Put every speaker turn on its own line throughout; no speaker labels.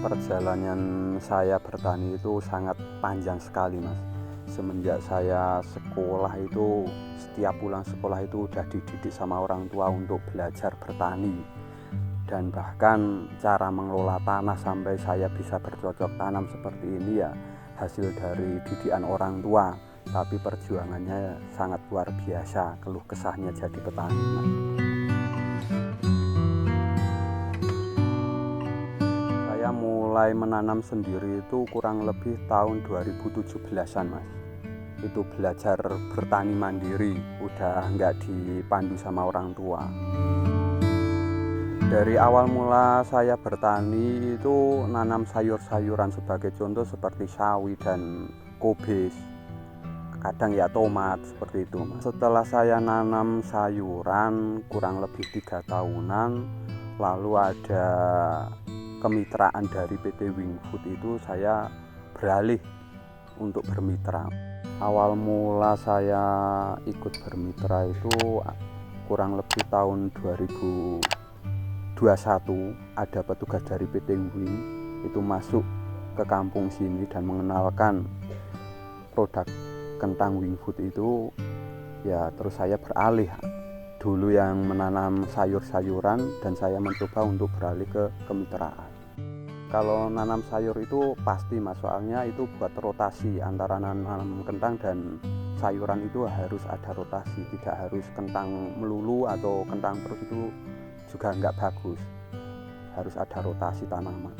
Perjalanan saya bertani itu sangat panjang sekali, Mas. Semenjak saya sekolah itu, setiap pulang sekolah itu udah dididik sama orang tua untuk belajar bertani. Dan bahkan cara mengelola tanah sampai saya bisa bercocok tanam seperti ini ya hasil dari didikan orang tua. Tapi perjuangannya sangat luar biasa, keluh kesahnya jadi petani, Mas. Saya mulai menanam sendiri itu kurang lebih tahun 2017-an, Mas. Itu belajar bertani mandiri, udah nggak dipandu sama orang tua. Dari awal mula saya bertani itu nanam sayur-sayuran, sebagai contoh seperti sawi dan kobis, kadang ya tomat, seperti itu, Mas. Setelah saya nanam sayuran kurang lebih 3 tahunan, lalu ada kemitraan dari PT Wingfood, itu saya beralih untuk bermitra. Awal mula saya ikut bermitra itu kurang lebih tahun 2021, ada petugas dari PT Wing itu masuk ke kampung sini dan mengenalkan produk kentang Wingfood itu, ya terus saya beralih. Dulu yang menanam sayur-sayuran dan saya mencoba untuk beralih ke kemitraan. Kalau nanam sayur itu pasti, Mas, soalnya itu buat rotasi antara nanam kentang dan sayuran, itu harus ada rotasi, tidak harus kentang melulu atau kentang terus, itu juga nggak bagus, harus ada rotasi tanaman.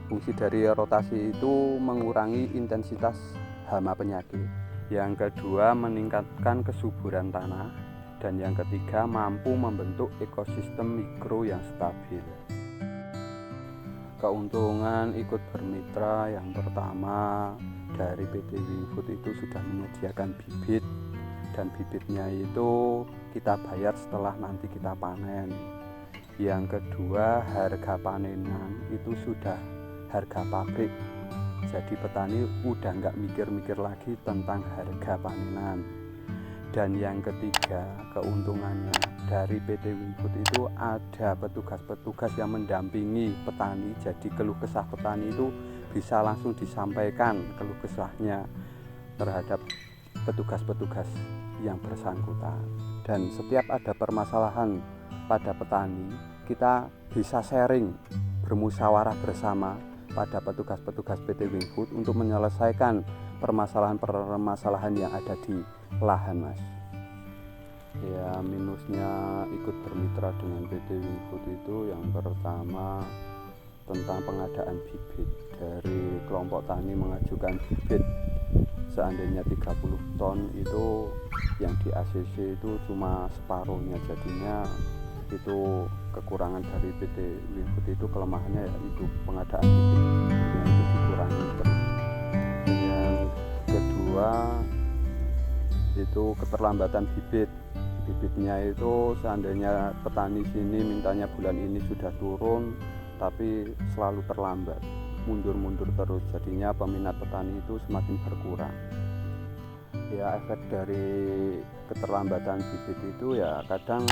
Fungsi dari rotasi itu mengurangi intensitas hama penyakit, yang kedua meningkatkan kesuburan tanah, dan yang ketiga mampu membentuk ekosistem mikro yang stabil. Keuntungan ikut bermitra, yang pertama dari PT Wingfood itu sudah menyediakan bibit, dan bibitnya itu kita bayar setelah nanti kita panen. Yang kedua, harga panenan itu sudah harga pabrik, jadi petani udah nggak mikir-mikir lagi tentang harga panenan. Dan yang ketiga, keuntungannya dari PT Wingfood itu ada petugas-petugas yang mendampingi petani, jadi keluh kesah petani itu bisa langsung disampaikan keluh kesahnya terhadap petugas-petugas yang bersangkutan. Dan setiap ada permasalahan pada petani, kita bisa sharing, bermusyawarah bersama pada petugas-petugas PT Wingfood untuk menyelesaikan permasalahan-permasalahan yang ada di lahan, Mas. Ya, minusnya ikut bermitra dengan PT Wingfood itu yang pertama tentang pengadaan bibit. Dari kelompok tani mengajukan bibit seandainya 30 ton, itu yang di ACC itu cuma separuhnya, jadinya itu kekurangan dari PT Wingfood. Itu kelemahannya, yaitu pengadaan bibit yang itu dikurangi terus. Dan yang kedua itu keterlambatan bibitnya. Itu seandainya petani sini mintanya bulan ini sudah turun, tapi selalu terlambat, mundur-mundur terus, jadinya peminat petani itu semakin berkurang. Ya, efek dari keterlambatan bibit itu ya kadang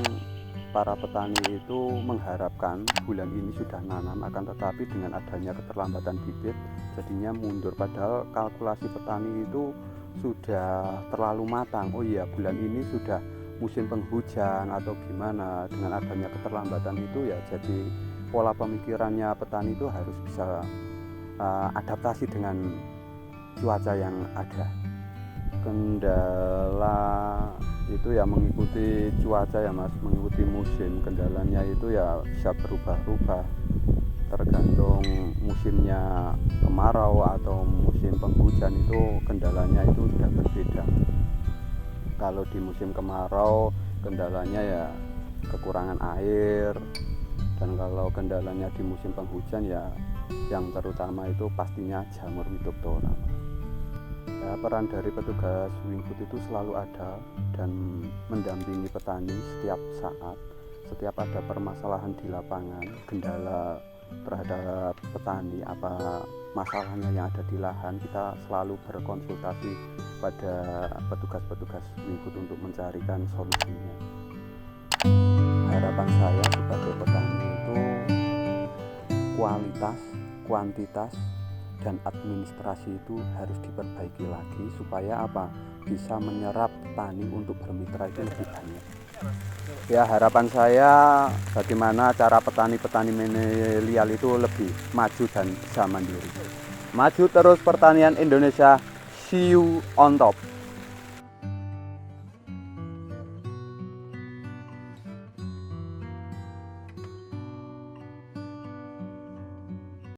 para petani itu mengharapkan bulan ini sudah nanam, akan tetapi dengan adanya keterlambatan bibit jadinya mundur, padahal kalkulasi petani itu sudah terlalu matang. Oh iya, bulan ini sudah musim penghujan atau gimana. Dengan adanya keterlambatan itu ya jadi pola pemikirannya petani itu harus bisa adaptasi dengan cuaca yang ada. Kendala itu ya mengikuti cuaca ya, Mas, mengikuti musim. Kendalanya itu ya bisa berubah-ubah tergantung musimnya, kemarau atau musim penghujan, itu kendalanya itu sudah berbeda. Kalau di musim kemarau kendalanya ya kekurangan air, dan kalau kendalanya di musim penghujan ya yang terutama itu pastinya jamur Witoptona. Ya, peran dari petugas Wingfood itu selalu ada dan mendampingi petani setiap saat, setiap ada permasalahan di lapangan, kendala terhadap petani, apa masalahnya yang ada di lahan, kita selalu berkonsultasi pada petugas-petugas Wingfood untuk mencarikan solusinya. Harapan saya sebagai petani itu kualitas, kuantitas dan administrasi itu harus diperbaiki lagi supaya apa? Bisa menyerap petani untuk bermitra itu lebih banyak. Ya, harapan saya bagaimana cara petani-petani milenial itu lebih maju dan bisa mandiri. Maju terus pertanian Indonesia, see you on top.